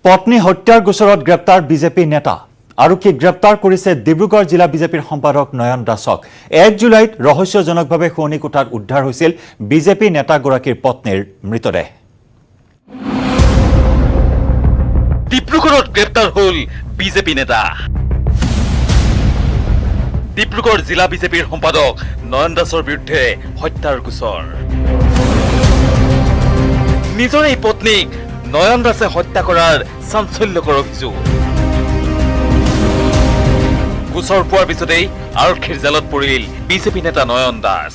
পত্নী হত্যাৰ গোচৰত গ্ৰেপ্তাৰ বিজেপি নেতা আৰক্ষী গ্ৰেপ্তাৰ কৰিছে ডিব্ৰুগড় জিলা বিজেপিৰ সম্পাদক নয়ন দাসক 1 জুলাইত ৰহস্যজনকভাৱে খনি কোঠাত উদ্ধাৰ হৈছিল বিজেপি নেতাগৰাকীৰ পত্নীৰ মৃতদেহ ডিব্ৰুগড়ত গ্ৰেপ্তাৰ হ'ল বিজেপি নেতা ডিব্ৰুগড় জিলা বিজেপিৰ সম্পাদক নয়ন দাসৰ বিৰুদ্ধে হত্যাৰ গোচৰ নিজৰ এই পত্নীক নয়ন দাসে হত্যা কৰাৰ চাঞ্চল্যকৰ অভিযোগ গোচৰ পোৱাৰ পিছতেই আৰক্ষীৰ জালত পৰিল বিজেপি নেতা নয়ন দাস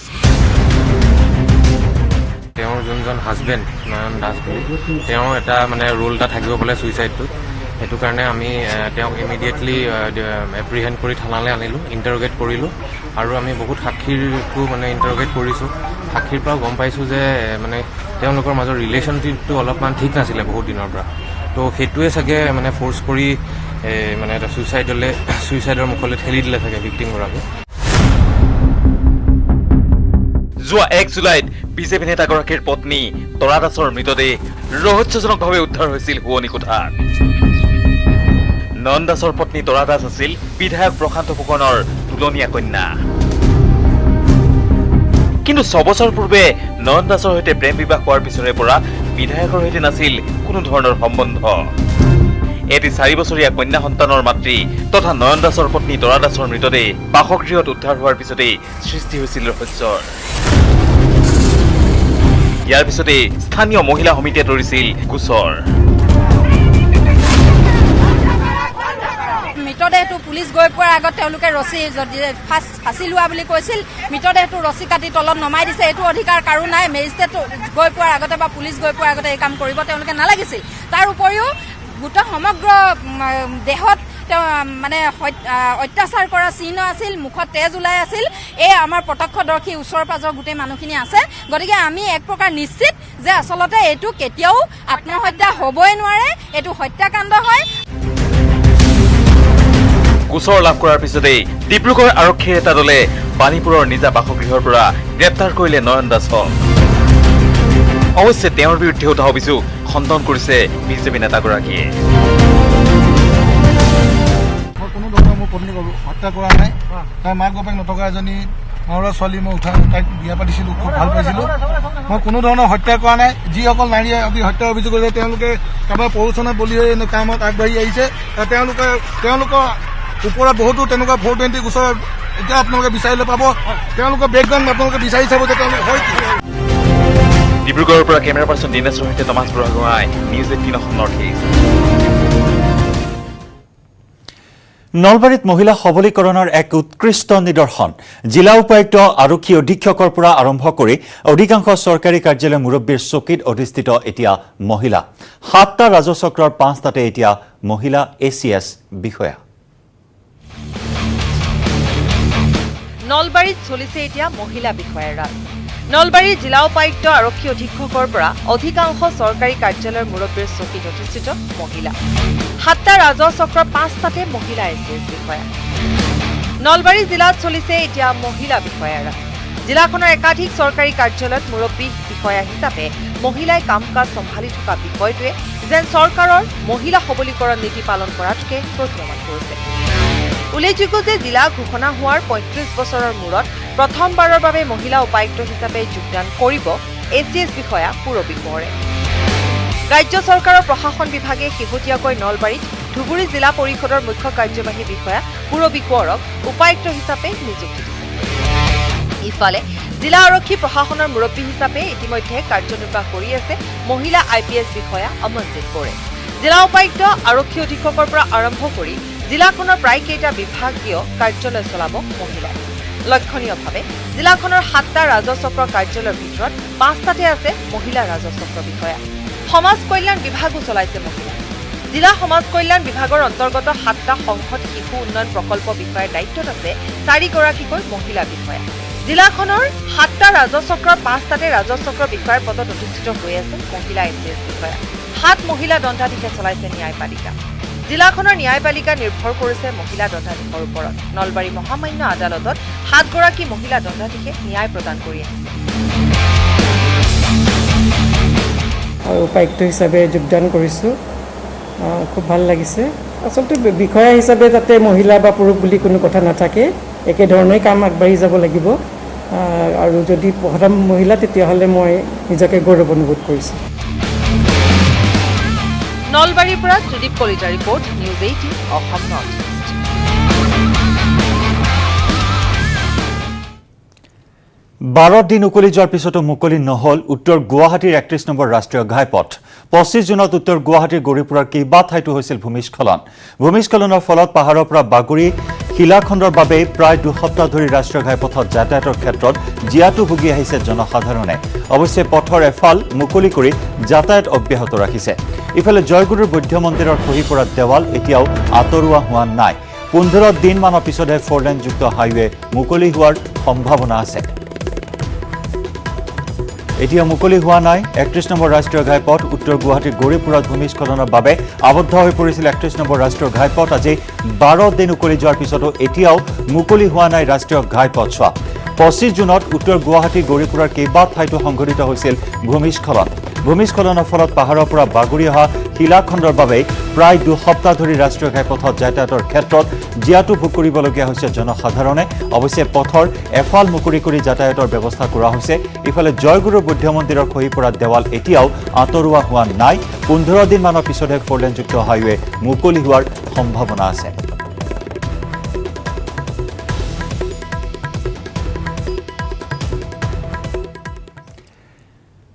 তেওঁৰ যোনজন হাজবেণ্ড নয়ন দাস বুলি তেওঁ এটা মানে ৰোল এটা থাকিব বোলে সুইচাইডটো সেইটো কাৰণে আমি তেওঁক ইমিডিয়েটলি এপ্ৰিহেণ্ড কৰি থানালৈ আনিলোঁ ইণ্টাৰোগেট কৰিলোঁ আৰু আমি বহুত সাক্ষীকো মানে ইণ্টাৰোগেট কৰিছোঁ সাক্ষীৰ পৰা গম পাইছোঁ যে মানে তেওঁলোকৰ মাজৰ ৰিলেশ্যনশ্বিপটো অলপমান ঠিক নাছিলে বহুত দিনৰ পৰা তো সেইটোৱে চাগে মানে ফ'ৰ্চ কৰি মানে এটা ছুইচাইডৰ মুখলৈ ঠেলি দিলে চাগে ভিক্টিমগৰাকী যোৱা 1 জুলাইত বিজেপি নেতাগৰাকীৰ পত্নী তৰা দাসৰ মৃতদেহ ৰহস্যজনকভাৱে উদ্ধাৰ হৈছিল শুৱনি কোঠাত নয়ন দাসৰ পত্নী তৰা দাস আছিল বিধায়ক প্ৰশান্ত ফুকনৰ তুলনীয়া কন্যা কিন্তু 6 বছৰ পূৰ্বে নয়ন দাসৰ সৈতে প্ৰেম বিবাহ হোৱাৰ পিছৰে পৰা বিধায়কৰ সৈতে নাছিল কোনো ধৰণৰ সম্বন্ধ এটি 4 বছৰীয়া কন্যা সন্তানৰ মাতৃ তথা নয়ন দাসৰ পত্নী তৰা দাসৰ মৃতদেহ বাসগৃহত উদ্ধাৰ হোৱাৰ পিছতেই সৃষ্টি হৈছিল ৰহস্যৰ ইয়াৰ পিছতে স্থানীয় মহিলা সমিতিয়ে তৰিছিল গোচৰ মৃতদেহটো পুলিচ গৈ পোৱাৰ আগত তেওঁলোকে ৰছী ফাঁচি লোৱা বুলি কৈছিল মৃতদেহটো ৰছী কাটি তলত নমাই দিছে এইটো অধিকাৰ কাৰো নাই মেজিষ্ট্ৰেট গৈ পোৱাৰ আগতে বা পুলিচ গৈ পোৱাৰ আগতে এই কাম কৰিব তেওঁলোকে নালাগিছিল তাৰ উপৰিও গোটেই সমগ্ৰ দেহত মানে অত্যাচাৰ কৰা চিহ্ন আছিল মুখত তেজ ওলাই আছিল এই আমাৰ প্ৰত্যক্ষদৰ্শী ওচৰ পাজৰ গোটেই মানুহখিনি আছে গতিকে আমি এক প্ৰকাৰ নিশ্চিত যে আচলতে এইটো কেতিয়াও আত্মহত্যা হ'বই নোৱাৰে এইটো হত্যাকাণ্ড হয় গোচৰ লাভ কৰাৰ পিছতেই ডিব্ৰুগড় আৰক্ষীৰ এটা দলে বাণীপুৰৰ নিজা বাসগৃহৰ পৰা গ্ৰেপ্তাৰ কৰিলে নয়ন দাসক অৱশ্যে তেওঁৰ বিৰুদ্ধে উঠা অভিযোগ খণ্ডন কৰিছে বিজেপি নেতাগৰাকীয়ে কোনো ধৰণৰ মোৰ পত্নীক হত্যা কৰা নাই তাই মাক বাপেক নথকা এজনী মাউৰা ছোৱালী মই তাইক বিয়া পাতিছিলোঁ খুব ভাল পাইছিলোঁ মই কোনো ধৰণৰ হত্যা কৰা নাই যিসকল নাৰীয়ে আজি হত্যাৰ অভিযোগ কৰিছে তেওঁলোকে কাৰোবাৰ প্ৰৰোচনাত বলি হৈ কামত আগবাঢ়ি আহিছে তেওঁলোকৰ ওপৰত বহুতো তেনেকুৱা 420 গোচৰ এতিয়া আপোনালোকে বিচাৰিলে পাব তেওঁলোকৰ বেকগ্ৰাউণ্ড আপোনালোকে বিচাৰি চাব যে তেওঁলোক হয় কি ডিব্ৰুগড়ৰ পৰা কেমেৰা পাৰ্চন দিনেশৰ সৈতে Tomas Buragohain news 18 Assam north east নলবাৰীত মহিলা সবলীকৰণৰ এক উৎকৃষ্ট নিদৰ্শন জিলা উপায়ুক্ত আৰক্ষী অধীক্ষকৰ পৰা আৰম্ভ কৰি অধিকাংশ চৰকাৰী কাৰ্যালয় মুৰব্বীৰ চকীত অধিষ্ঠিত এতিয়া মহিলা 7টা ৰাজচক্ৰৰ 5টাতে এতিয়া মহিলা এচিএছ বিষয়া নলবাৰীত চলিছে এতিয়া মহিলা বিষয়াৰ ৰাজ নলবাৰী জিলা উপায়ুক্ত আৰক্ষী অধীক্ষকৰ পৰা অধিকাংশ চৰকাৰী কাৰ্যালয়ৰ মুৰব্বীৰ চকীত অধিষ্ঠিত মহিলা 7টা ৰাজচক্ৰৰ 5টাতে মহিলা এচিএছ বিষয়া নলবাৰী জিলাত চলিছে এতিয়া মহিলা বিষয়াৰ ৰাজ জিলাখনৰ একাধিক চৰকাৰী কাৰ্যালয়ত মুৰব্বী বিষয়া হিচাপে মহিলাই কাম কাজ চম্ভালি থকা বিষয়টোৱে যেন চৰকাৰৰ মহিলা সবলীকৰণ নীতি পালন কৰাটোকে প্ৰতীয়মান কৰিছে উল্লেখযোগ্য যে জিলা ঘোষণা হোৱাৰ 35 বছৰৰ মূৰত প্ৰথমবাৰৰ বাবে মহিলা উপায়ুক্ত হিচাপে যোগদান কৰিব এচিএছ বিষয়া পূৰবী কোঁৱৰে ৰাজ্য চৰকাৰৰ প্ৰশাসন বিভাগে শেহতীয়াকৈ নলবাৰীত ধুবুৰী জিলা পৰিষদৰ মুখ্য কাৰ্যবাহী বিষয়া পূৰবী কোঁৱৰক উপায়ুক্ত হিচাপে নিযুক্তি দিছে ইফালে জিলা আৰক্ষী প্ৰশাসনৰ মুৰব্বী হিচাপে ইতিমধ্যে কাৰ্যনিৰ্বাহ কৰি আছে মহিলা IPS বিষয়া অমনজিৎ কোঁৱৰে জিলা উপায়ুক্ত আৰক্ষী অধীক্ষকৰ পৰা আৰম্ভ কৰি জিলাখনৰ প্ৰায় কেইটা বিভাগীয় কাৰ্যালয় চলাব মহিলাই লক্ষণীয়ভাৱে জিলাখনৰ 7টা ৰাজচক্ৰ কাৰ্যালয়ৰ ভিতৰত 5টাতে আছে মহিলা ৰাজচক্ৰ বিষয়া সমাজ কল্যাণ বিভাগো চলাইছে মহিলা জিলা সমাজ কল্যাণ বিভাগৰ অন্তৰ্গত 7টা সংসদ শিশু উন্নয়ন প্ৰকল্প বিষয়াৰ দায়িত্বত আছে 4গৰাকীকৈ মহিলা বিষয়া জিলাখনৰ 7টা ৰাজচক্ৰৰ 5টাতে ৰাজচক্ৰ বিষয়াৰ পদত অধিষ্ঠিত হৈ আছে মহিলা এচিএছ বিষয়া 7 মহিলা দণ্ডাধীশে চলাইছে ন্যায়পালিকা জিলাখনৰ ন্যায়পালিকা নিৰ্ভৰ কৰিছে মহিলা দণ্ডাধীশৰ ওপৰত নলবাৰী মহামান্য আদালতত 7গৰাকী মহিলা দণ্ডাধীশে ন্যায় প্ৰদান কৰি আছে উপায়ুক্ত হিচাপে যোগদান কৰিছোঁ খুব ভাল লাগিছে আচলতে বিষয়া হিচাপে তাতে মহিলা বা পুৰুষ বুলি কোনো কথা নাথাকে একেধৰণেই কাম আগবাঢ়ি যাব লাগিব আৰু যদি প্ৰথম মহিলা তেতিয়াহ'লে মই নিজকে গৌৰৱ অনুভৱ কৰিছোঁ নলবাৰীৰ পৰা Tridip Kalita report news 18 Assam north east 12 দিন উকলি যোৱাৰ পিছতো মুকলি নহল উত্তৰ গুৱাহাটীৰ 31 নম্বৰ ৰাষ্ট্ৰীয় ঘাইপথ 25 জুনত উত্তৰ গুৱাহাটীৰ গৰিপুৰৰ কেইবা ঠাইতো হৈছিল ভূমিস্খলনৰ ফলত পাহাৰৰ পৰা বাগৰি শিলাখণ্ডৰ বাবে প্ৰায় 2 সপ্তাহ ধৰি ৰাষ্ট্ৰীয় ঘাইপথত যাতায়াতৰ ক্ষেত্ৰত জিয়াটো ভুগি আহিছে জনসাধাৰণে অৱশ্যে পথৰ এফাল মুকলি কৰি যাতায়াত অব্যাহত ৰাখিছে ইফালে জয়গুৰুৰ বৌদ্ধ মন্দিৰৰ খহি পৰা দেৱাল এতিয়াও আঁতৰোৱা হোৱা নাই 15 দিন মানৰ পিছতহে 4 লেনযুক্ত হাইৱে মুকলি হোৱাৰ সম্ভাৱনা আছে এতিয়া মুকলি হোৱা নাই 31 নম্বৰ ৰাষ্ট্ৰীয় ঘাইপথ উত্তৰ গুৱাহাটীৰ গৰিপুৰত ভূমিস্খলনৰ বাবে আবদ্ধ হৈ পৰিছিল 31 নম্বৰ ৰাষ্ট্ৰীয় ঘাইপথ আজি 12 দিন উকলি যোৱাৰ পিছতো এতিয়াও মুকলি হোৱা নাই ৰাষ্ট্ৰীয় ঘাইপথছোৱা 25 জুনত উত্তৰ গুৱাহাটীৰ গৰিপুৰৰ কেইবা ঠাইতো সংঘটিত হৈছিল ভূমিস্খলনৰ ফলত পাহাৰৰ পৰা বাগৰি অহা শিলাখণ্ডৰ বাবে প্ৰায় 2 সপ্তাহ ধৰি ৰাষ্ট্ৰীয় ঘাইপথত যাতায়াতৰ ক্ষেত্ৰত জিয়াটো ভোগ কৰিবলগীয়া হৈছে জনসাধাৰণে অৱশ্যে পথৰ এফাল মুকলি কৰি যাতায়াতৰ ব্যৱস্থা কৰা হৈছে ইফালে জয়গুৰুৰ বৌদ্ধ মন্দিৰৰ খহি পৰা দেৱাল এতিয়াও আঁতৰোৱা হোৱা নাই 15 দিন মানৰ পিছতহে 4 লেনযুক্ত হাইৱে মুকলি হোৱাৰ সম্ভাৱনা আছে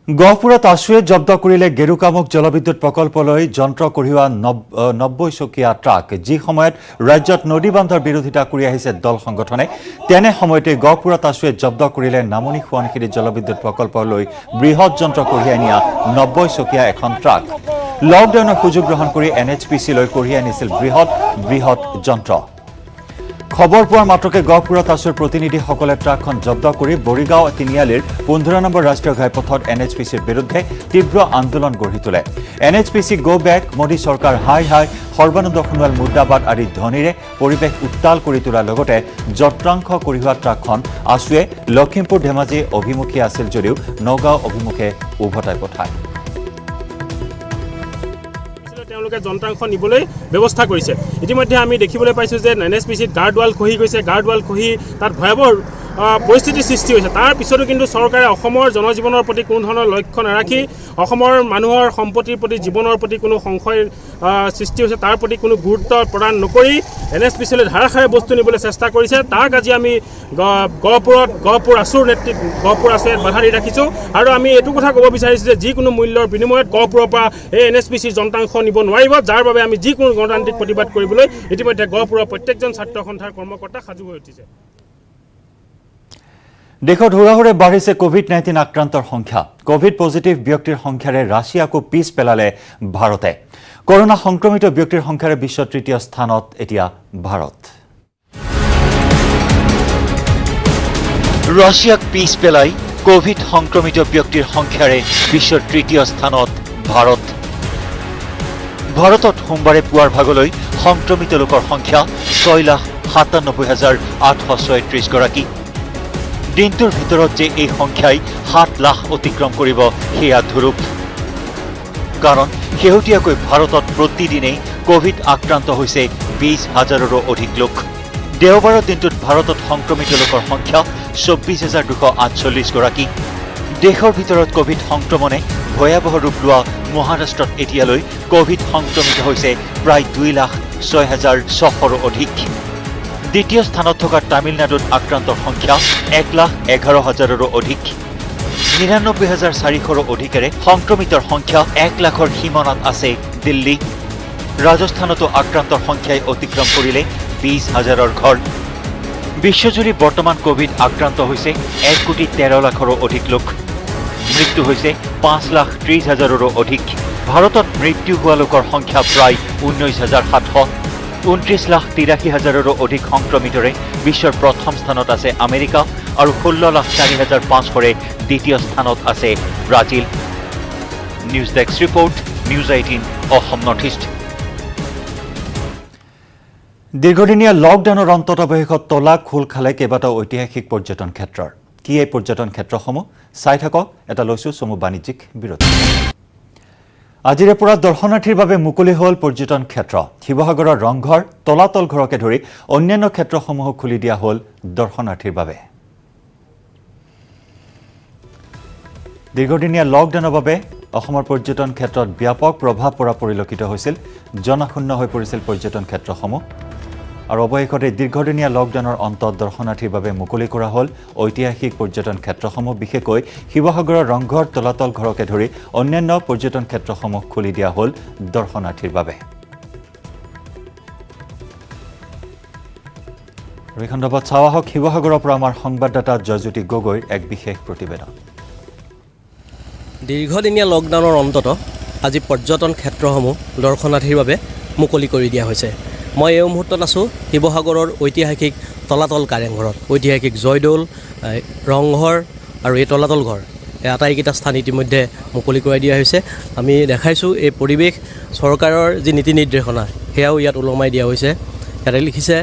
গহপুৰত আছুৱে জব্দ কৰিলে গেৰুকামুখ জলবিদ্যুৎ প্ৰকল্পলৈ যন্ত্ৰ কঢ়িওৱা 90 চকীয়া ট্ৰাক যি সময়ত ৰাজ্যত নদী বান্ধৰ বিৰোধিতা কৰি আহিছে দল সংগঠনে তেনে সময়তে গহপুৰত আছুৱে জব্দ কৰিলে নামনি সোৱণশিৰি জলবিদ্যুৎ প্ৰকল্পলৈ বৃহৎ যন্ত্ৰ কঢ়িয়াই নিয়া 90 চকীয়া এখন ট্ৰাক লকডাউনৰ সুযোগ গ্ৰহণ কৰি NHPC লৈ কঢ়িয়াই নিছিল বৃহৎ যন্ত্ৰ খবৰ পোৱাৰ মাত্ৰকে গহপুৰত আছুৰ প্ৰতিনিধিসকলে ট্ৰাকখন জব্দ কৰি বৰিগাঁও তিনিআলিৰ 15 নম্বৰ ৰাষ্ট্ৰীয় ঘাইপথত NHPCৰ বিৰুদ্ধে তীব্ৰ আন্দোলন গঢ়ি তোলে NHPC গো বেক মোদী চৰকাৰ হাই সৰ্বানন্দ সোণোৱাল মুৰ্দাবাদ আদি ধ্বনিৰে পৰিৱেশ উত্তাল কৰি তোলাৰ লগতে যন্ত্ৰাংশ কঢ়িওৱা ট্ৰাকখন আছুৱে লখিমপুৰ ধেমাজি অভিমুখী আছিল যদিও নগাঁও অভিমুখে উভতাই পঠায় যন্ত্ৰাংশ নিবলৈ ব্যৱস্থা কৰিছে ইতিমধ্যে আমি দেখিবলৈ পাইছো যে NHPCত গাৰ্ডৱাল খহি গৈছে গাৰ্ডৱাল খহি তাত ভয়াৱহ পৰিস্থিতিৰ সৃষ্টি হৈছে তাৰ পিছতো কিন্তু চৰকাৰে অসমৰ জনজীৱনৰ প্ৰতি কোনো ধৰণৰ লক্ষ্য নাৰাখি অসমৰ মানুহৰ সম্পত্তিৰ প্ৰতি জীৱনৰ প্ৰতি কোনো সংশয় সৃষ্টি হৈছে তাৰ প্ৰতি কোনো গুৰুত্ব প্ৰদান নকৰি NHPCলৈ ধাৰাসাৰে বস্তু নিবলৈ চেষ্টা কৰিছে তাক আজি আমি গহপুৰ আছুৰ নেতৃত্ব গহপুৰ আছুৱে বাধা দি ৰাখিছোঁ আৰু আমি এইটো কথা ক'ব বিচাৰিছোঁ যে যিকোনো মূল্যৰ বিনিময়ত গহপুৰৰ পৰা এই NHPCৰ যন্ত্ৰাংশ নিব নোৱাৰিব যাৰ বাবে আমি যিকোনো গণতান্ত্ৰিক প্ৰতিবাদ কৰিবলৈ ইতিমধ্যে গহপুৰৰ প্ৰত্যেকজন ছাত্ৰ সন্থাৰ কৰ্মকৰ্তা সাজু হৈ উঠিছে দেশত হুৰাহুৰে বাঢ়িছে কোভিড-19 আক্ৰান্তৰ সংখ্যা কোভিড পজিটিভ ব্যক্তিৰ সংখ্যাৰে ৰাছিয়াকো পিছ পেলালে ভাৰতে কৰোনা সংক্ৰমিত ব্যক্তিৰ সংখ্যাৰে বিশ্বৰ তৃতীয় স্থানত এতিয়া ভাৰত ৰাছিয়াক পিছ পেলাই কোভিড সংক্ৰমিত ব্যক্তিৰ সংখ্যাৰে বিশ্বৰ তৃতীয় স্থানত ভাৰতত সোমবাৰে পুৱাৰ ভাগলৈ সংক্ৰমিত লোকৰ সংখ্যা 6,97,836 গৰাকী দিনটোৰ ভিতৰত যে এই সংখ্যাই 7 লাখ অতিক্ৰম কৰিব সেয়া ধ্ৰুৱ কাৰণ শেহতীয়াকৈ ভাৰতত প্ৰতিদিনেই কোভিড আক্ৰান্ত হৈছে 20,000ৰো অধিক লোক দেওবাৰৰ দিনটোত ভাৰতত সংক্ৰমিত লোকৰ সংখ্যা 24,248 গৰাকী দেশৰ ভিতৰত কোভিড সংক্ৰমণে ভয়াৱহ ৰূপ লোৱা মহাৰাষ্ট্ৰত এতিয়ালৈ কোভিড সংক্ৰমিত হৈছে প্ৰায় 2,06,600ৰো অধিক দ্বিতীয় স্থানত থকা তামিলনাডুত আক্ৰান্তৰ সংখ্যা 1,11,000ৰো অধিক 99,400ৰো অধিকেৰে সংক্ৰমিতৰ সংখ্যা 1 লাখৰ সীমানাত আছে দিল্লী ৰাজস্থানতো আক্ৰান্তৰ সংখ্যাই অতিক্ৰম কৰিলে 20,000ৰ ঘৰ বিশ্বজুৰি বৰ্তমান কোভিড আক্ৰান্ত হৈছে 1,13,00,000ৰো অধিক লোক মৃত্যু হৈছে 5,30,000ৰো অধিক ভাৰতত মৃত্যু হোৱা লোকৰ সংখ্যা প্ৰায় 19,700 29,83,000ৰো অধিক সংক্ৰমিতৰে বিশ্বৰ প্ৰথম স্থানত আছে আমেৰিকা আৰু 16,04,500ৰে দ্বিতীয় স্থানত আছে Brazil news desk report news 18 Assam north east দীৰ্ঘদিনীয়া লকডাউনৰ অন্ততৱশেষত তলা খোল খালে কেইবাটাও ঐতিহাসিক পৰ্যটন ক্ষেত্ৰৰ কি এই পৰ্যটন ক্ষেত্ৰসমূহ চাই থাকক এটা লৈছো চমু বাণিজ্যিক বিৰতি আজিৰে পৰা দৰ্শনাৰ্থীৰ বাবে মুকলি হ'ল পৰ্যটন ক্ষেত্ৰ শিৱসাগৰৰ ৰংঘৰ তলাতল ঘৰকে ধৰি অন্যান্য ক্ষেত্ৰসমূহ খুলি দিয়া হ'ল দৰ্শনাৰ্থীৰ বাবে দীৰ্ঘদিনীয়া লকডাউনৰ বাবে অসমৰ পৰ্যটন ক্ষেত্ৰত ব্যাপক প্ৰভাৱ পৰা পৰিলক্ষিত হৈছিল জনশূন্য হৈ পৰিছিল পৰ্যটন ক্ষেত্ৰসমূহ আৰু অৱশেষতে দীৰ্ঘদিনীয়া লকডাউনৰ অন্তত দৰ্শনাৰ্থীৰ বাবে মুকলি কৰা হ'ল ঐতিহাসিক পৰ্যটন ক্ষেত্ৰসমূহ বিশেষকৈ শিৱসাগৰৰ ৰংঘৰ তলাতল ঘৰকে ধৰি অন্যান্য পৰ্যটন ক্ষেত্ৰসমূহ খুলি দিয়া হ'ল দৰ্শনাৰ্থীৰ বাবে এই খণ্ডত চাৱা হওক শিৱসাগৰৰ পৰা আমাৰ সংবাদদাতা জয়জ্যোতি গগৈৰ এক বিশেষ প্ৰতিবেদন দীৰ্ঘদিনীয়া লকডাউনৰ অন্তত আজি পৰ্যটন ক্ষেত্ৰসমূহ দৰ্শনাৰ্থীৰ বাবে মুকলি কৰি দিয়া হৈছে মই এই মুহূৰ্তত আছোঁ শিৱসাগৰৰ ঐতিহাসিক তলাতল কাৰেংঘৰত ঐতিহাসিক জয়দৌল ৰংঘৰ আৰু এই তলাতল ঘৰ এই আটাইকেইটা স্থান ইতিমধ্যে মুকলি কৰি দিয়া হৈছে আমি দেখাইছোঁ এই পৰিৱেশ চৰকাৰৰ যি নীতি নিৰ্দেশনা সেয়াও ইয়াত ওলমাই দিয়া হৈছে ইয়াতে লিখিছে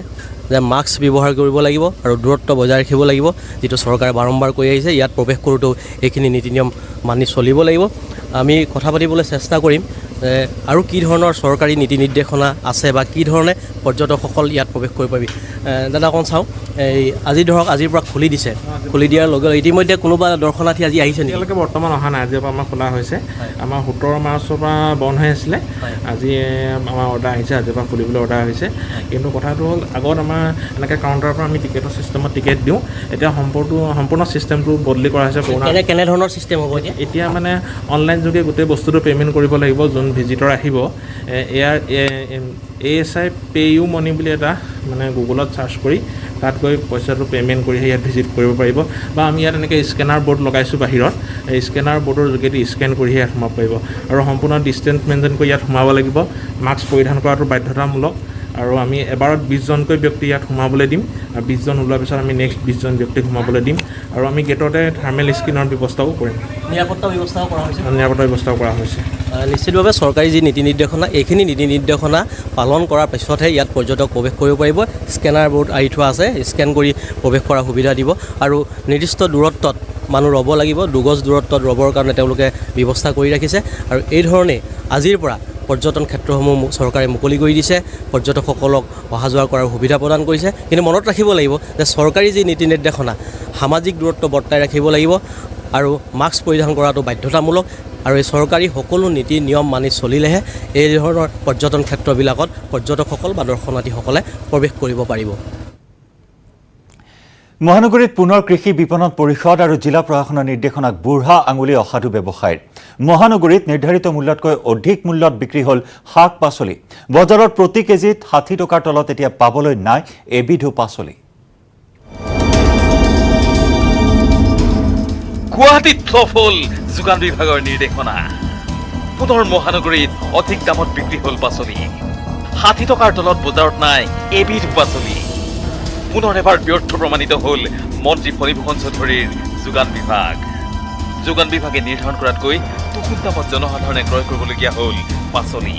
যে মাস্ক ব্যৱহাৰ কৰিব লাগিব আৰু দূৰত্ব বজাই ৰাখিব লাগিব যিটো চৰকাৰে বাৰম্বাৰ কৈ আহিছে ইয়াত প্ৰৱেশ কৰোঁতেও এইখিনি নীতি নিয়ম মানি চলিব লাগিব আমি কথা পাতিবলৈ চেষ্টা কৰিম আৰু কি ধৰণৰ চৰকাৰী নীতি নিৰ্দেশনা আছে বা কি ধৰণে পৰ্যটকসকল ইয়াত প্ৰৱেশ কৰিব পাৰিবি দাদা অকণ চাওঁ এই আজি ধৰক আজিৰ পৰা খুলি দিছে খুলি দিয়াৰ লগে লগে ইতিমধ্যে কোনোবা দৰ্শনাৰ্থী আজি আহিছে নেকি এতিয়ালৈকে বৰ্তমান অহা নাই আজিৰ পৰা আমাৰ খোলা হৈছে আমাৰ 17 মাৰ্চৰ পৰা বন্ধ হৈ আছিলে আজি আমাৰ অৰ্ডাৰ আহিছে আজিৰ পৰা খুলিবলৈ অৰ্ডাৰ হৈছে কিন্তু কথাটো হ'ল আগত আমাৰ এনেকৈ কাউণ্টাৰৰ পৰা আমি টিকেটৰ চিষ্টেমত টিকেট দিওঁ এতিয়া সম্পূৰ্ণ চিষ্টেমটো বদলি কৰা হৈছে কেনেধৰণৰ চিষ্টেম হ'ব এতিয়া মানে অনলাইন যোগে গোটেই বস্তুটো পে'মেণ্ট কৰিব লাগিব যোন ভিজিটৰ আহিব এয়াৰ ASI পেইউ মানি বুলি এটা মানে গুগলত চাৰ্চ কৰি তাত গৈ পইচাটো পে'মেণ্ট কৰি ইয়াত ভিজিট কৰিব পাৰিব বা আমি ইয়াত এনেকৈ স্কেনাৰ বৰ্ড লগাইছোঁ বাহিৰত এই স্কেনাৰ বৰ্ডৰ যোগেদি স্কেন কৰিহে ইয়াত সোমাব পাৰিব আৰু সম্পূৰ্ণ ডিষ্টেঞ্চ মেইনটেইন কৰি ইয়াত সোমাব লাগিব মাস্ক পৰিধান কৰাটো বাধ্যতামূলক আৰু আমি এবাৰত 20 জনকৈ ব্যক্তি ইয়াত সোমাবলৈ দিম আৰু 20 জন ওলোৱাৰ পিছত আমি নেক্সট 20 জন ব্যক্তিক সোমাবলৈ দিম আৰু আমি গেটতে থাৰ্মেল স্ক্ৰিনৰ ব্যৱস্থাও কৰিম নিৰাপত্তা ব্যৱস্থাও কৰা হৈছে নিশ্চিতভাৱে চৰকাৰী যি নীতি নিৰ্দেশনা এইখিনি নীতি নিৰ্দেশনা পালন কৰাৰ পিছতহে ইয়াত পৰ্যটক প্ৰৱেশ কৰিব পাৰিব স্কেনাৰ বৰ্ড আহি থোৱা আছে স্কেন কৰি প্ৰৱেশ কৰাৰ সুবিধা দিব আৰু নিৰ্দিষ্ট দূৰত্বত মানুহ ৰ'ব লাগিব 2 গজ দূৰত্বত ৰ'বৰ কাৰণে তেওঁলোকে ব্যৱস্থা কৰি ৰাখিছে আৰু এই ধৰণে আজিৰ পৰা পৰ্যটন ক্ষেত্ৰসমূহ চৰকাৰে মুকলি কৰি দিছে পৰ্যটকসকলক অহা যোৱা কৰাৰ সুবিধা প্ৰদান কৰিছে কিন্তু মনত ৰাখিব লাগিব যে চৰকাৰী যি নীতি নিৰ্দেশনা সামাজিক দূৰত্ব বৰ্তাই ৰাখিব লাগিব আৰু মাস্ক পৰিধান কৰাটো বাধ্যতামূলক আৰু এই চৰকাৰী সকলো নীতি নিয়ম মানি চলিলেহে এই ধৰণৰ পৰ্যটন ক্ষেত্ৰবিলাকত পৰ্যটকসকল বা দৰ্শনাৰ্থীসকলে প্ৰৱেশ কৰিব পাৰিব মহানগৰীত পুনৰ কৃষি বিপণন পৰিষদ আৰু জিলা প্ৰশাসনৰ নিৰ্দেশনাক বুঢ়া আঙুলি অসাধু ব্যৱসায়ৰ মহানগৰীত নিৰ্ধাৰিত মূল্যতকৈ অধিক মূল্যত বিক্ৰী হ'ল শাক পাচলি বজাৰত প্ৰতি কেজিত 60 টকাৰ তলত এতিয়া পাবলৈ নাই এবিধো পাচলি গুৱাহাটীত সফল যোগান বিভাগৰ নিৰ্দেশনা পুনৰ মহানগৰীত অধিক দামত বিক্ৰী হ'ল পাচলি 60 টকাৰ তলত বজাৰত নাই এবিধ পাচলি পুনৰ এবাৰ ব্যৰ্থ প্ৰমাণিত হ'ল মন্ত্ৰী ফণীভূষণ চৌধুৰীৰ যোগান বিভাগে নিৰ্ধাৰণ কৰাতকৈ দুগুণ দামত জনসাধাৰণে ক্ৰয় কৰিবলগীয়া হ'ল পাচলি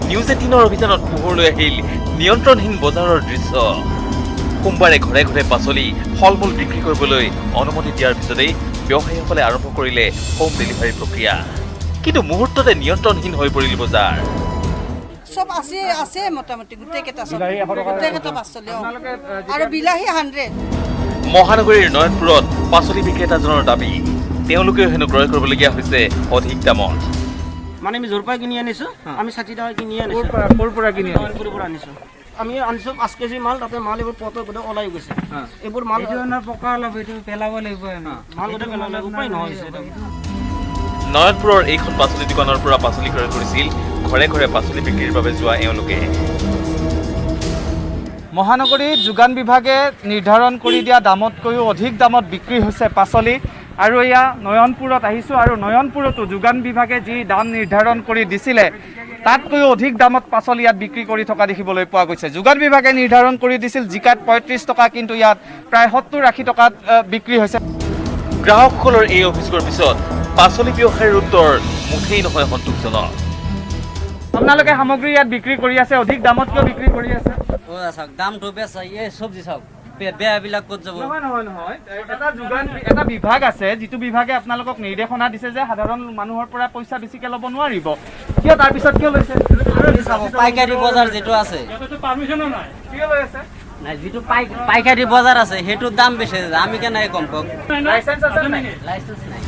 নিউজ 18ৰ অভিযানত পোহৰলৈ আহিল নিয়ন্ত্ৰণহীন বজাৰৰ দৃশ্য সোমবাৰে ঘৰে ঘৰে পাচলি ফলমূল বিক্ৰী কৰিবলৈ অনুমতি দিয়াৰ পিছতেই ব্যৱসায়ীসকলে আৰম্ভ কৰিলে হোম ডেলিভাৰী প্ৰক্ৰিয়া কিন্তু মুহূৰ্ততে নিয়ন্ত্ৰণহীন হৈ পৰিল বজাৰ সব আছে মোটামুটি গোটেইকেইটা পাচলি আৰু বিলাহী 100 মহানগৰীৰ নয়নপুৰত পাচলি বিক্ৰেতাজনৰ দাবী তেওঁলোকেও হেনো ক্ৰয় কৰিবলগীয়া হৈছে অধিক দামত মানে আমি জোৰপাই কিনি আনিছোঁ আমি 60 টকা কিনি আনিছোঁ ক'ৰ পৰা আনিছোঁ আমি আনিছোঁ 5 কেজি মাল তাতে মাল এইবোৰ পটৰ গোটেই ওলাই গৈছে এইবোৰ মাল পকা অলপ এইটো পেলাব লাগিব মাল গোটেই পেলালে উপায় নহয় নয়নপুৰৰ এইখন পাচলি দোকানৰ পৰা পাচলি ক্ৰয় কৰিছিল ঘৰে ঘৰে পাচলি বিক্ৰীৰ বাবে যোৱা এওঁলোকে মহানগৰীত যোগান বিভাগে নিৰ্ধাৰণ কৰি দিয়া দামতকৈও অধিক দামত বিক্ৰী হৈছে পাচলি আৰু এয়া নয়নপুৰত আহিছোঁ আৰু নয়নপুৰতো যোগান বিভাগে যি দাম নিৰ্ধাৰণ কৰি দিছিলে তাতকৈও অধিক দামত পাচলি ইয়াত বিক্ৰী কৰি থকা দেখিবলৈ পোৱা গৈছে যোগান বিভাগে নিৰ্ধাৰণ কৰি দিছিল জিকাত 35 টকা কিন্তু ইয়াত প্ৰায় 70-80 টকাত বিক্ৰী হৈছে গ্ৰাহকসকলৰ এই অভিযোগৰ পিছত পাচলি ব্যৱসায়ীৰ উত্তৰ মুঠেই নহয় সন্তোষজনক আপোনালোকে সামগ্ৰী ইয়াত বিক্ৰী কৰি আছে অধিক দামত কিয় বিক্ৰী কৰি আছে চাওক দামটো বেছ এই চব্জি চাওক বেয়াবিলাক ক'ত যাব নহয় এটা বিভাগ আছে যিটো বিভাগে আপোনালোকক নিৰ্দেশনা দিছে যে সাধাৰণ মানুহৰ পৰা পইচা বেছিকে ল'ব নোৱাৰিব কিয় তাৰ পিছত কিয় লৈছে পাইকাৰী বজাৰ যিটো আছে পাৰমিশনো নাই কিয় লৈ আছে নাই যিটো পাইকাৰী বজাৰ আছে সেইটোৰ দাম বেছি আমি কেনেকৈ কম কওক লাইসেন্স আছে নাই লাইচেন্স নাই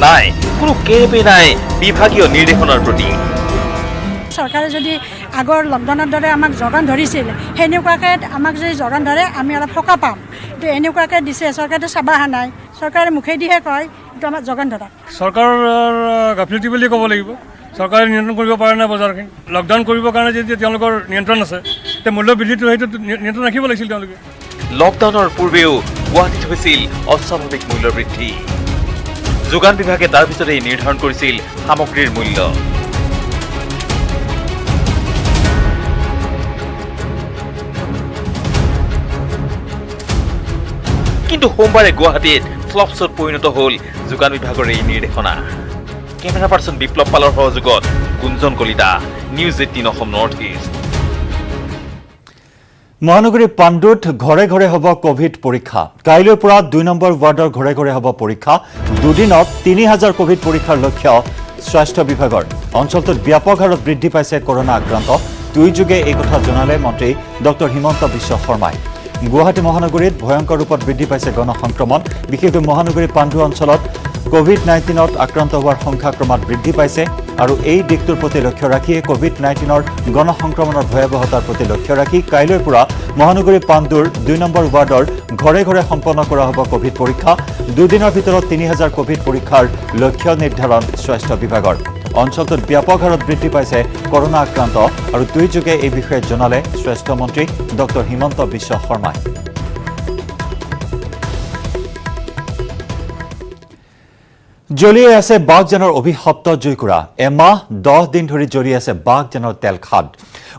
নাই কোনো কেপে নাই বিভাগীয় নিৰ্দেশনাৰ প্ৰতি চৰকাৰে যদি আগৰ লকডাউনৰ দৰে আমাক যোগান ধৰিছিল সেনেকুৱাকৈ আমাক যদি যোগান ধৰে আমি অলপ সকাহ পাম কিন্তু এনেকুৱাকৈ দিছে চৰকাৰে চাব অহা নাই চৰকাৰে মুখেদিহে কয় এইটো আমাক যোগান ধৰা চৰকাৰৰ গাফিলতি বুলি ক'ব লাগিব চৰকাৰে নিয়ন্ত্ৰণ কৰিব পৰা নাই বজাৰখিনি লকডাউন কৰিবৰ কাৰণে যদি তেওঁলোকৰ নিয়ন্ত্ৰণ আছে তে মূল্য বৃদ্ধিটো সেইটো নিয়ন্ত্ৰণ ৰাখিব লাগিছিল তেওঁলোকে লকডাউনৰ পূৰ্বেও গুৱাহাটীত হৈছিল অস্বাভাৱিক মূল্য বৃদ্ধি যোগান বিভাগে তাৰ পিছতেই নিৰ্ধাৰণ কৰিছিল সামগ্ৰীৰ মূল্য কিন্তু সোমবাৰে গুৱাহাটীত ফ্লপছত পৰিণত হ'ল যোগান বিভাগৰ এই নিৰ্দেশনা কেমেৰা পাৰ্চন বিপ্লৱ পালৰ সহযোগত Gunjan Kalita news 18 Assam north east মহানগৰী পাণ্ডুত ঘৰে ঘৰে হ'ব কোভিড পৰীক্ষা কাইলৈৰ পৰা 2 নম্বৰ ৱাৰ্ডৰ ঘৰে ঘৰে হ'ব পৰীক্ষা দুদিনত 3000 কোভিড পৰীক্ষাৰ লক্ষ্য স্বাস্থ্য বিভাগৰ অঞ্চলটোত ব্যাপক হাৰত বৃদ্ধি পাইছে কৰোনা আক্ৰান্ত টুইযোগে এই কথা জনালে মন্ত্ৰী ডক্টৰ হিমন্ত বিশ্ব শৰ্মাই গুৱাহাটী মহানগৰীত ভয়ংকৰ ৰূপত বৃদ্ধি পাইছে গণসংক্ৰমণ বিশেষকৈ মহানগৰী পাণ্ডু অঞ্চলত কোভিড-19ত আক্ৰান্ত হোৱাৰ সংখ্যা ক্ৰমাৎ বৃদ্ধি পাইছে আৰু এই দিশটোৰ প্ৰতি লক্ষ্য ৰাখিয়ে কোভিড-19ৰ গণসংক্ৰমণৰ ভয়াৱহতাৰ প্ৰতি লক্ষ্য ৰাখি কাইলৈৰ পৰা মহানগৰী পাণ্ডুৰ 2 নম্বৰ ৱাৰ্ডৰ ঘৰে ঘৰে সম্পন্ন কৰা হ'ব কোভিড পৰীক্ষা দুদিনৰ ভিতৰত 3000 কোভিড পৰীক্ষাৰ লক্ষ্য নিৰ্ধাৰণ স্বাস্থ্য বিভাগৰ অঞ্চলটোত ব্যাপক হাৰত বৃদ্ধি পাইছে কৰোনা আক্ৰান্ত আৰু টুইযোগে এই বিষয়ে জনালে স্বাস্থ্য মন্ত্ৰী ডক্টৰ হিমন্ত বিশ্ব শৰ্মাই জ্বলিয়ে আছে বাঘজানৰ অভিশপ্ত জুইকুৰা এমাহ 10 দিন ধৰি জ্বলি আছে বাঘজানৰ তেলখাদ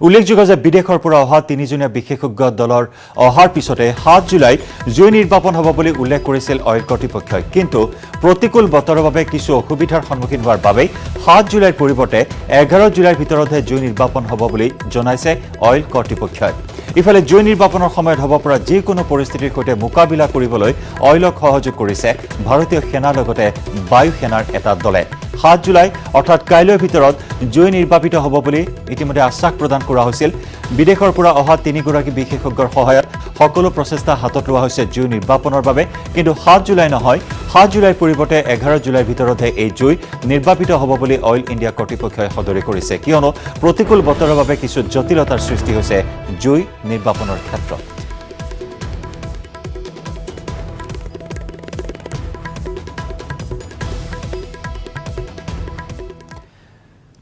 উল্লেখযোগ্য যে বিদেশৰ পৰা অহা 3জনীয়া বিশেষজ্ঞ দলৰ অহাৰ পিছতে 7 জুলাইত জুই নিৰ্বাপন হ'ব বুলি উল্লেখ কৰিছিল অইল কৰ্তৃপক্ষই কিন্তু প্ৰতিকূল বতৰৰ বাবে কিছু অসুবিধাৰ সন্মুখীন হোৱাৰ বাবে 7 জুলাইৰ পৰিৱৰ্তে 11 জুলাইৰ ভিতৰতহে জুই নিৰ্বাপন হ'ব বুলি জনাইছে অইল কৰ্তৃপক্ষই ইফালে জুই নিৰ্বাপনৰ সময়ত হ'ব পৰা যিকোনো পৰিস্থিতিৰ সৈতে মোকাবিলা কৰিবলৈ অইলক সহযোগ কৰিছে ভাৰতীয় সেনাৰ লগতে বায়ু সেনাৰ এটা দলে 7 জুলাই অৰ্থাৎ কাইলৈৰ ভিতৰত জুই নিৰ্বাপিত হ'ব বুলি ইতিমধ্যে আশ্বাস প্ৰদান কৰা হৈছিল বিদেশৰ পৰা অহা 3 গৰাকী বিশেষজ্ঞৰ সহায়ত সকলো প্ৰচেষ্টা হাতত লোৱা হৈছে জুই নিৰ্বাপনৰ বাবে কিন্তু 7 জুলাই নহয় 7 জুলাইৰ পৰিৱৰ্তে 11 জুলাইৰ ভিতৰতহে এই জুই নিৰ্বাপিত হ'ব বুলি অইল ইণ্ডিয়া কৰ্তৃপক্ষই সদৰি কৰিছে কিয়নো প্ৰতিকূল বতৰৰ বাবে কিছু জটিলতাৰ সৃষ্টি হৈছে জুই নিৰ্বাপনৰ ক্ষেত্ৰত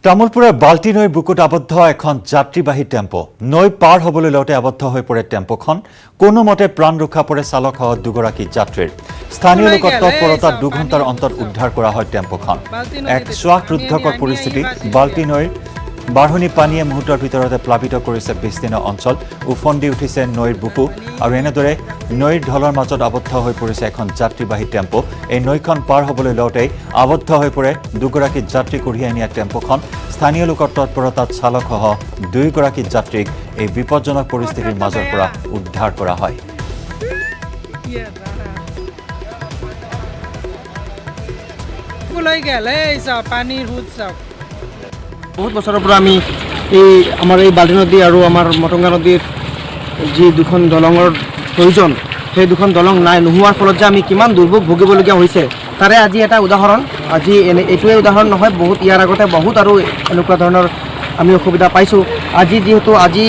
তামুলপুৰৰ বাল্টি নৈৰ বুকুত আবদ্ধ এখন যাত্ৰীবাহী টেম্পো নৈ পাৰ হ'বলৈ লওঁতে আবদ্ধ হৈ পৰে টেম্পোখন কোনোমতে প্ৰাণ ৰক্ষা পৰে চালকসহ দুগৰাকী যাত্ৰীৰ স্থানীয় লোকৰ তৎপৰতাত 2 ঘণ্টাৰ অন্তত উদ্ধাৰ কৰা হয় টেম্পোখন এক শ্বাসৰুদ্ধকৰ পৰিস্থিতি বাল্টি নৈৰ বাঢ়নি পানীয়ে মুহূৰ্তৰ ভিতৰতে প্লাবিত কৰিছে বিস্তীৰ্ণ অঞ্চল উফন্দি উঠিছে নৈৰ বুকু আৰু এনেদৰে নৈৰ ঢলৰ মাজত আবদ্ধ হৈ পৰিছে এখন যাত্ৰীবাহী টেম্পো এই নৈখন পাৰ হ'বলৈ লওঁতে আবদ্ধ হৈ পৰে দুগৰাকী যাত্ৰী কঢ়িয়াই নিয়া টেম্পোখন স্থানীয় লোকৰ তৎপৰতাত চালকসহ 2 গৰাকী যাত্ৰীক এই বিপদজনক পৰিস্থিতিৰ মাজৰ পৰা উদ্ধাৰ কৰা হয় বহুত বছৰৰ পৰা আমি এই আমাৰ এই বাল্টি নদী আৰু আমাৰ মটংগা নদীৰ যি দুখন দলঙৰ প্ৰয়োজন সেই দুখন দলং নাই নোহোৱাৰ ফলত যে আমি কিমান দুৰ্ভোগ ভুগিবলগীয়া হৈছে তাৰে আজি এটা উদাহৰণ আজি এইটোৱে উদাহৰণ নহয় বহুত ইয়াৰ আগতে বহুত আৰু এনেকুৱা ধৰণৰ আমি অসুবিধা পাইছোঁ আজি যিহেতু আজি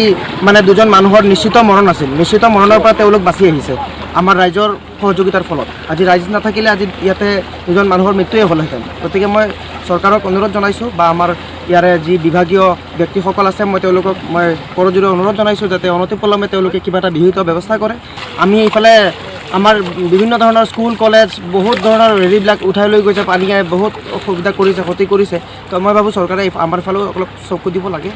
মানে 2জন মানুহৰ নিশ্চিত মৰণ আছিল নিশ্চিত মৰণৰ পৰা তেওঁলোক বাচি আহিছে আমাৰ ৰাইজৰ সহযোগিতাৰ ফলত আজি ৰাইজ নাথাকিলে আজি ইয়াতে 2জন মানুহৰ মৃত্যুয়ে হ'লহেঁতেন গতিকে মই চৰকাৰক অনুৰোধ জনাইছোঁ বা আমাৰ ইয়াৰে যি বিভাগীয় ব্যক্তিসকল আছে মই তেওঁলোকক মই কৰজোৰে অনুৰোধ জনাইছোঁ যাতে অনতিপলমে তেওঁলোকে কিবা এটা বিহিত ব্যৱস্থা কৰে আমি ইফালে আমাৰ বিভিন্ন ধৰণৰ স্কুল কলেজ বহুত ধৰণৰ হেৰিবিলাক উঠাই লৈ গৈছে পানীয়ে বহুত অসুবিধা কৰিছে ক্ষতি কৰিছে তো মই ভাবোঁ চৰকাৰে আমাৰ ফালেও অলপ চকু দিব লাগে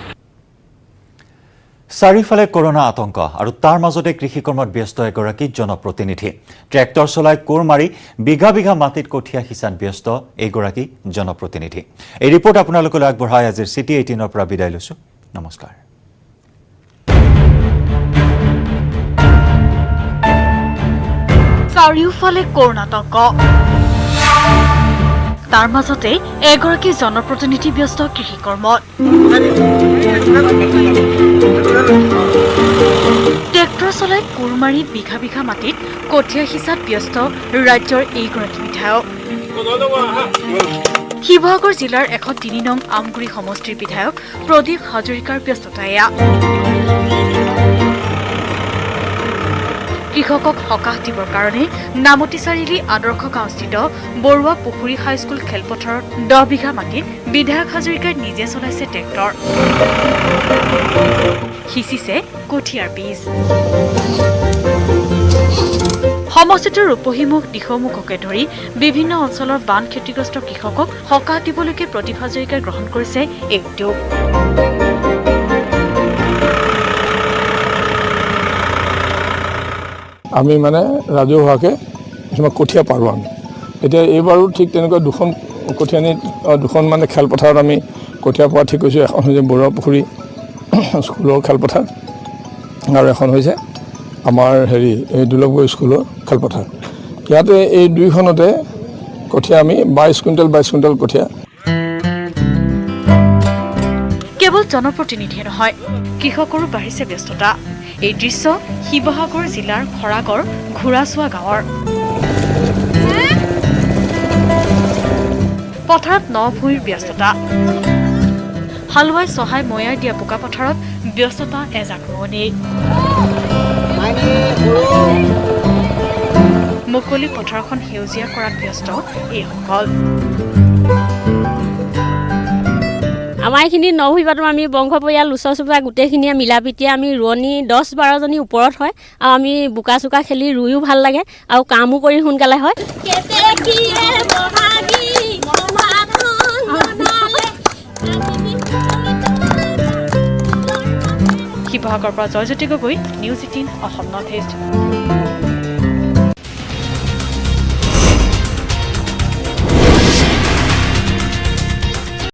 চাৰিফালে কৰোনা আতংক আৰু তাৰ মাজতে কৃষিকৰ্মত ব্যস্ত এগৰাকী জনপ্ৰতিনিধি ট্ৰেক্টৰ চলাই কোৰ মাৰি বিঘা বিঘা মাটিত কঠীয়া সিঁচাত ব্যস্ত এইগৰাকী জনপ্ৰতিনিধি এই ৰিপৰ্ট আপোনালোকলৈ আগবঢ়াই আজিৰ চিটি 18ৰ পৰা বিদায় লৈছোঁ নমস্কাৰ চাৰিওফালে কৰ্ণাটক তাৰ মাজতে এগৰাকী জনপ্ৰতিনিধি ব্যস্ত কৃষি কৰ্মত ট্ৰেক্টৰ চলাই কোৰ মাৰি বিঘা বিঘা মাটিত কঠীয়া সিঁচাত ব্যস্ত ৰাজ্যৰ এইগৰাকী বিধায়ক শিৱসাগৰ জিলাৰ 103 নং আমগুৰি সমষ্টিৰ বিধায়ক প্ৰদীপ হাজৰিকাৰ ব্যস্ততা এয়া কৃষকক সকাহ দিবৰ কাৰণে নামতি চাৰিআলি আদৰ্শ গাঁওস্থিত বৰুৱা পুখুৰী হাইস্কুল খেলপথাৰত 10 বিঘা মাটিত বিধায়ক হাজৰিকাই নিজে চলাইছে ট্ৰেক্টৰ সিঁচিছে কঠীয়াৰ বীজ সমষ্টিটোৰ উপহিমুখ দিশমুখকে ধৰি বিভিন্ন অঞ্চলৰ বান ক্ষতিগ্ৰস্ত কৃষকক সকাহ দিবলৈকে প্ৰদীপ হাজৰিকাই গ্ৰহণ কৰিছে এই উদ্যোগ আমি মানে ৰাজহুৱাকৈ কিছুমান কঠীয়া পাৰোঁ আমি এতিয়া এইবাৰো ঠিক তেনেকুৱা দুখন কঠীয়া দুখন মানে খেলপথাৰত আমি কঠীয়া পোৱা ঠিক কৰিছোঁ এখন হৈছে বৰুৱা পুখুৰী স্কুলৰ খেলপথাৰ আৰু এখন হৈছে আমাৰ এই দুলকপুৰ স্কুলৰ খেলপথাৰ ইয়াতে এই দুইখনতে কঠীয়া আমি 22 কুইণ্টেল কঠীয়া কেৱল জনপ্ৰতিনিধিয়ে নহয় কৃষকৰো বাঢ়িছে ব্যস্ততা এই দৃশ্য শিৱসাগৰ জিলাৰ খৰাগৰ ঘোঁৰাচোৱা গাঁৱৰ পথাৰত ন ভূঁইৰ ব্যস্ততা হালোৱাই সহায় ময়াই দিয়া বোকা পথাৰত ব্যস্ততা এজাক ৰোৱনীৰ মুকলি পথাৰখন সেউজীয়া কৰাত ব্যস্ত এইসকল আমাৰ এইখিনি নভূঁইপাতো আমি বংশ পৰিয়াল ওচৰ চুবুৰীয়া গোটেইখিনিয়ে মিলা প্ৰীতিয়ে আমি ৰোৱনী 10-12জনী ওপৰত হয় আৰু আমি বোকা চোকা খেলি ৰুইও ভাল লাগে আৰু কামো কৰি সোনকালে হয় শিৱসাগৰৰ পৰা Joyjyoti Gogoi news 18 Assam north east